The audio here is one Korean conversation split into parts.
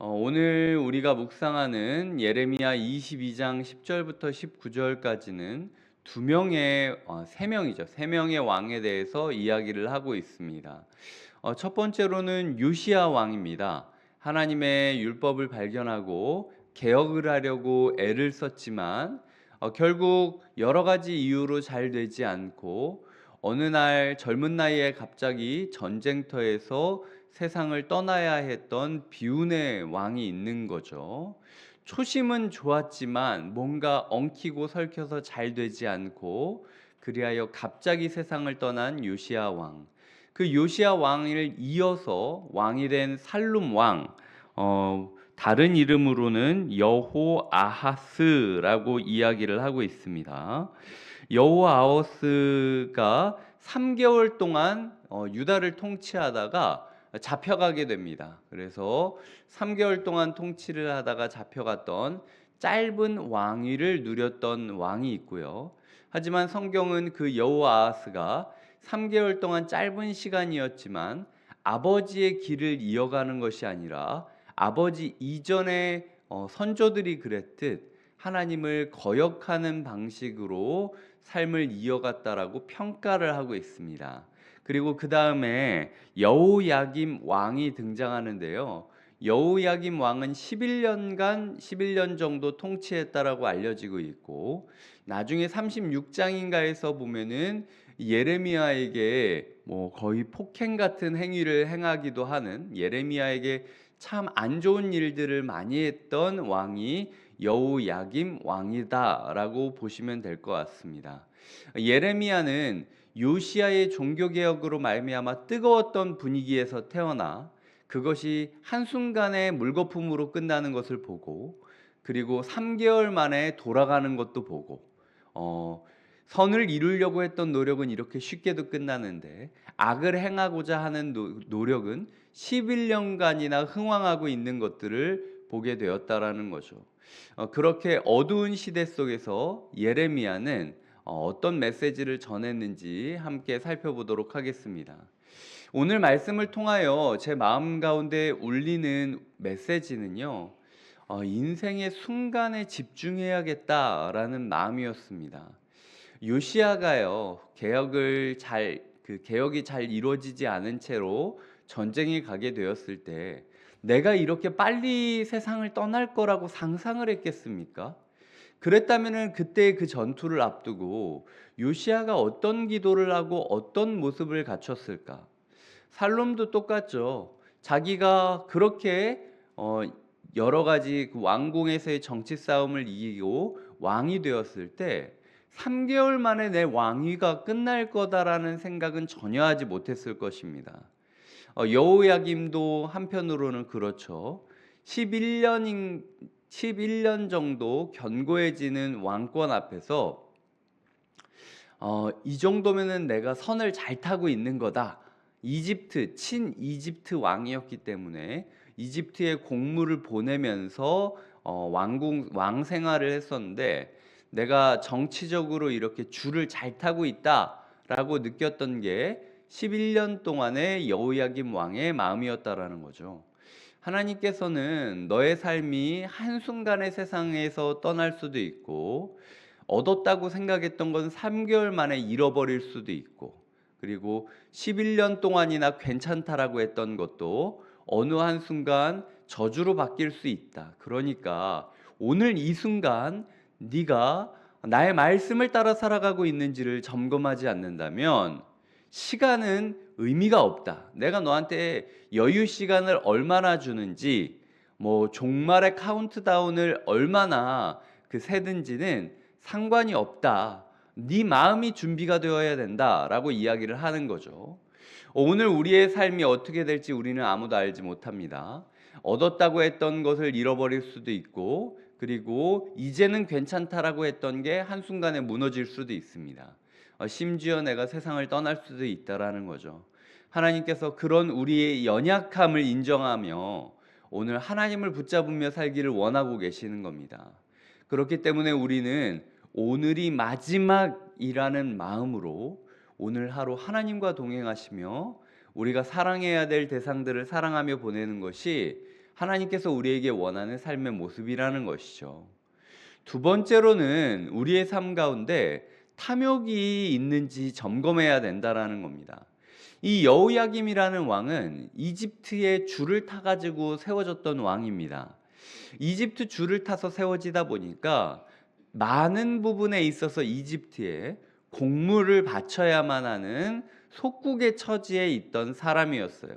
오늘 우리가 묵상하는 예레미야 22장 10절부터 19절까지는 세 명이죠. 세 명의 왕에 대해서 이야기를 하고 있습니다. 첫 번째로는 요시야 왕입니다. 하나님의 율법을 발견하고 개혁을 하려고 애를 썼지만 결국 여러 가지 이유로 잘 되지 않고 어느 날 젊은 나이에 갑자기 전쟁터에서 세상을 떠나야 했던 비운의 왕이 있는 거죠. 초심은 좋았지만 뭔가 엉키고 설켜서 잘 되지 않고 그리하여 갑자기 세상을 떠난 요시야 왕. 그 요시야 왕을 이어서 왕이 된 살룸 왕, 다른 이름으로는 여호아하스라고 이야기를 하고 있습니다. 여호아하스가 3개월 동안 유다를 통치하다가 잡혀가게 됩니다. 그래서 3개월 동안 통치를 하다가 잡혀갔던 짧은 왕위를 누렸던 왕이 있고요. 하지만 성경은 그 여호아하스가 3개월 동안 짧은 시간이었지만 아버지의 길을 이어가는 것이 아니라 아버지 이전의 선조들이 그랬듯 하나님을 거역하는 방식으로 삶을 이어갔다라고 평가를 하고 있습니다. 그리고 그 다음에 여호야김 왕이 등장하는데요. 여호야김 왕은 11년 정도 통치했다라고 알려지고 있고, 나중에 36장인가에서 보면은 예레미야에게 거의 폭행 같은 행위를 행하기도 하는, 예레미야에게 참 안 좋은 일들을 많이 했던 왕이 여호야김 왕이다라고 보시면 될 것 같습니다. 예레미야는 요시야의 종교개혁으로 말미암아 뜨거웠던 분위기에서 태어나 그것이 한순간에 물거품으로 끝나는 것을 보고, 그리고 3개월 만에 돌아가는 것도 보고, 선을 이루려고 했던 노력은 이렇게 쉽게도 끝나는데 악을 행하고자 하는 노력은 11년간이나 흥왕하고 있는 것들을 보게 되었다라는 거죠. 그렇게 어두운 시대 속에서 예레미야는 어떤 메시지를 전했는지 함께 살펴보도록 하겠습니다. 오늘 말씀을 통하여 제 마음 가운데 울리는 메시지는요, 인생의 순간에 집중해야겠다라는 마음이었습니다. 요시야가요, 개혁이 잘 이루어지지 않은 채로 전쟁에 가게 되었을 때 내가 이렇게 빨리 세상을 떠날 거라고 상상을 했겠습니까? 그랬다면은 그때 그 전투를 앞두고 요시야가 어떤 기도를 하고 어떤 모습을 갖췄을까? 살롬도 똑같죠. 자기가 그렇게 여러 가지 그 왕궁에서의 정치 싸움을 이기고 왕이 되었을 때 3개월 만에 내 왕위가 끝날 거다라는 생각은 전혀 하지 못했을 것입니다. 여호야김도 한편으로는 그렇죠. 11년 정도 견고해지는 왕권 앞에서 이 정도면은 내가 선을 잘 타고 있는 거다. 친이집트 왕이었기 때문에 이집트에 공무를 보내면서 왕 생활을 했었는데, 내가 정치적으로 이렇게 줄을 잘 타고 있다라고 느꼈던 게 11년 동안의 여호야김 왕의 마음이었다라는 거죠. 하나님께서는 너의 삶이 한순간에 세상에서 떠날 수도 있고, 얻었다고 생각했던 건 3개월 만에 잃어버릴 수도 있고, 그리고 11년 동안이나 괜찮다라고 했던 것도 어느 한순간 저주로 바뀔 수 있다. 그러니까 오늘 이 순간 네가 나의 말씀을 따라 살아가고 있는지를 점검하지 않는다면 시간은 의미가 없다. 내가 너한테 여유 시간을 얼마나 주는지, 종말의 카운트다운을 얼마나 세든지는 상관이 없다. 네 마음이 준비가 되어야 된다라고 이야기를 하는 거죠. 오늘 우리의 삶이 어떻게 될지 우리는 아무도 알지 못합니다. 얻었다고 했던 것을 잃어버릴 수도 있고, 그리고 이제는 괜찮다라고 했던 게 한순간에 무너질 수도 있습니다. 심지어 내가 세상을 떠날 수도 있다라는 거죠. 하나님께서 그런 우리의 연약함을 인정하며 오늘 하나님을 붙잡으며 살기를 원하고 계시는 겁니다. 그렇기 때문에 우리는 오늘이 마지막이라는 마음으로 오늘 하루 하나님과 동행하시며 우리가 사랑해야 될 대상들을 사랑하며 보내는 것이 하나님께서 우리에게 원하는 삶의 모습이라는 것이죠. 두 번째로는 우리의 삶 가운데 탐욕이 있는지 점검해야 된다라는 겁니다. 이 여호야김이라는 왕은 이집트의 주를 타가지고 세워졌던 왕입니다. 이집트 주를 타서 세워지다 보니까 많은 부분에 있어서 이집트에 공물을 바쳐야만 하는 속국의 처지에 있던 사람이었어요.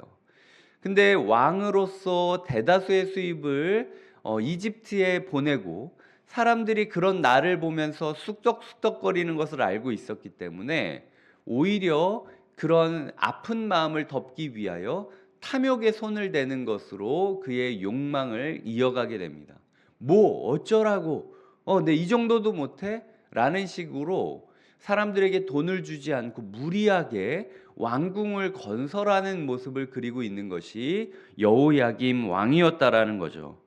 근데 왕으로서 대다수의 수입을 이집트에 보내고 사람들이 그런 나를 보면서 쑥덕쑥덕거리는 것을 알고 있었기 때문에 오히려 그런 아픈 마음을 덮기 위하여 탐욕에 손을 대는 것으로 그의 욕망을 이어가게 됩니다. 뭐 어쩌라고? 내 이 정도도 못해? 라는 식으로 사람들에게 돈을 주지 않고 무리하게 왕궁을 건설하는 모습을 그리고 있는 것이 여호야김 왕이었다라는 거죠.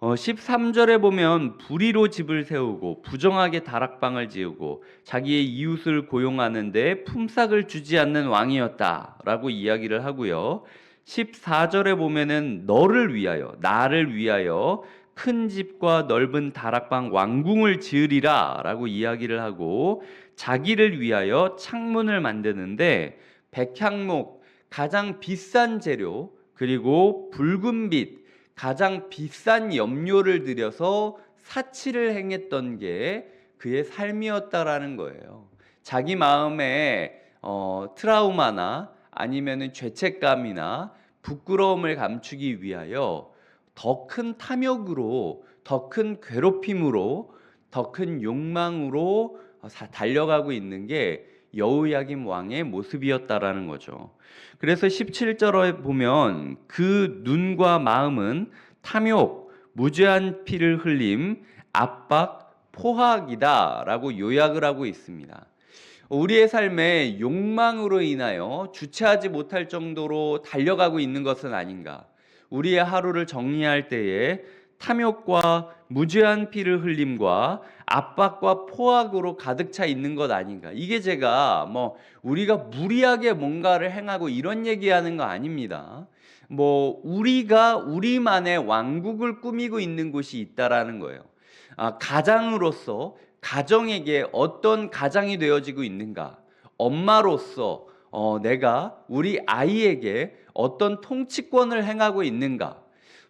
13절에 보면 불의로 집을 세우고 부정하게 다락방을 지으고 자기의 이웃을 고용하는데 품삯을 주지 않는 왕이었다라고 이야기를 하고요. 14절에 보면은 너를 위하여, 나를 위하여 큰 집과 넓은 다락방 왕궁을 지으리라 라고 이야기를 하고 자기를 위하여 창문을 만드는데 백향목, 가장 비싼 재료, 그리고 붉은빛, 가장 비싼 염료를 들여서 사치를 행했던 게 그의 삶이었다라는 거예요. 자기 마음에 트라우마나 아니면은 죄책감이나 부끄러움을 감추기 위하여 더 큰 탐욕으로, 더 큰 괴롭힘으로, 더 큰 욕망으로 달려가고 있는 게 여호야김 왕의 모습이었다라는 거죠. 그래서 17절에 보면 그 눈과 마음은 탐욕, 무죄한 피를 흘림, 압박, 포악이다 라고 요약을 하고 있습니다. 우리의 삶에 욕망으로 인하여 주체하지 못할 정도로 달려가고 있는 것은 아닌가. 우리의 하루를 정리할 때에 탐욕과 무죄한 피를 흘림과 압박과 포악으로 가득 차 있는 것 아닌가. 이게 제가 우리가 무리하게 뭔가를 행하고 이런 얘기하는 거 아닙니다. 우리가 우리만의 왕국을 꾸미고 있는 곳이 있다라는 거예요. 가장으로서 가정에게 어떤 가장이 되어지고 있는가? 엄마로서 내가 우리 아이에게 어떤 통치권을 행하고 있는가?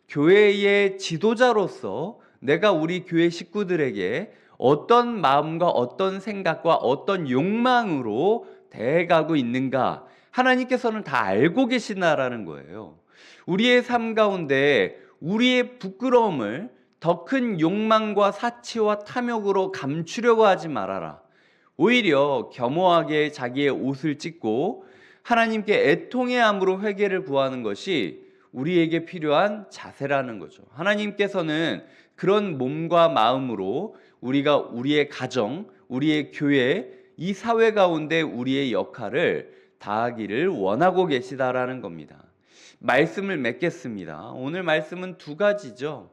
교회의 지도자로서 내가 우리 교회 식구들에게 어떤 마음과 어떤 생각과 어떤 욕망으로 대해가고 있는가? 하나님께서는 다 알고 계시나라는 거예요. 우리의 삶 가운데 우리의 부끄러움을 더 큰 욕망과 사치와 탐욕으로 감추려고 하지 말아라. 오히려 겸허하게 자기의 옷을 찢고 하나님께 애통의 암으로 회개를 구하는 것이 우리에게 필요한 자세라는 거죠. 하나님께서는 그런 몸과 마음으로 우리가 우리의 가정, 우리의 교회, 이 사회 가운데 우리의 역할을 다하기를 원하고 계시다라는 겁니다. 말씀을 맺겠습니다. 오늘 말씀은 두 가지죠.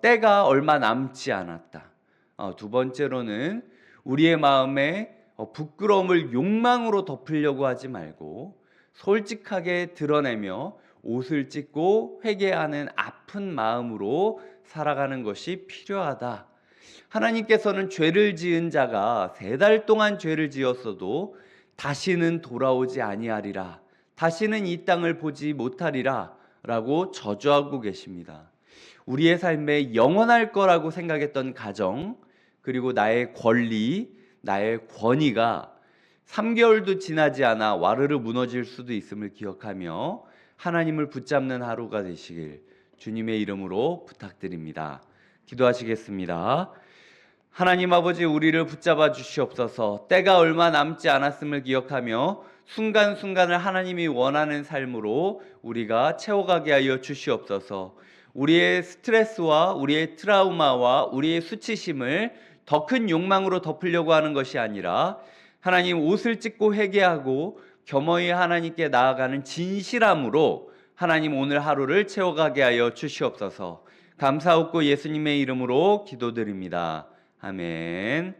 때가 얼마 남지 않았다. 두 번째로는 우리의 마음에 부끄러움을 욕망으로 덮으려고 하지 말고 솔직하게 드러내며 옷을 찢고 회개하는 아픈 마음으로 살아가는 것이 필요하다. 하나님께서는 죄를 지은 자가 3달 동안 죄를 지었어도 다시는 돌아오지 아니하리라, 다시는 이 땅을 보지 못하리라 라고 저주하고 계십니다. 우리의 삶에 영원할 거라고 생각했던 가정, 그리고 나의 권리, 나의 권위가 3개월도 지나지 않아 와르르 무너질 수도 있음을 기억하며 하나님을 붙잡는 하루가 되시길 주님의 이름으로 부탁드립니다. 기도하시겠습니다. 하나님 아버지, 우리를 붙잡아 주시옵소서. 때가 얼마 남지 않았음을 기억하며 순간순간을 하나님이 원하는 삶으로 우리가 채워가게 하여 주시옵소서. 우리의 스트레스와 우리의 트라우마와 우리의 수치심을 더 큰 욕망으로 덮으려고 하는 것이 아니라 하나님, 옷을 찢고 회개하고 겸허히 하나님께 나아가는 진실함으로 하나님 오늘 하루를 채워가게 하여 주시옵소서. 감사하고 예수님의 이름으로 기도드립니다. 아멘.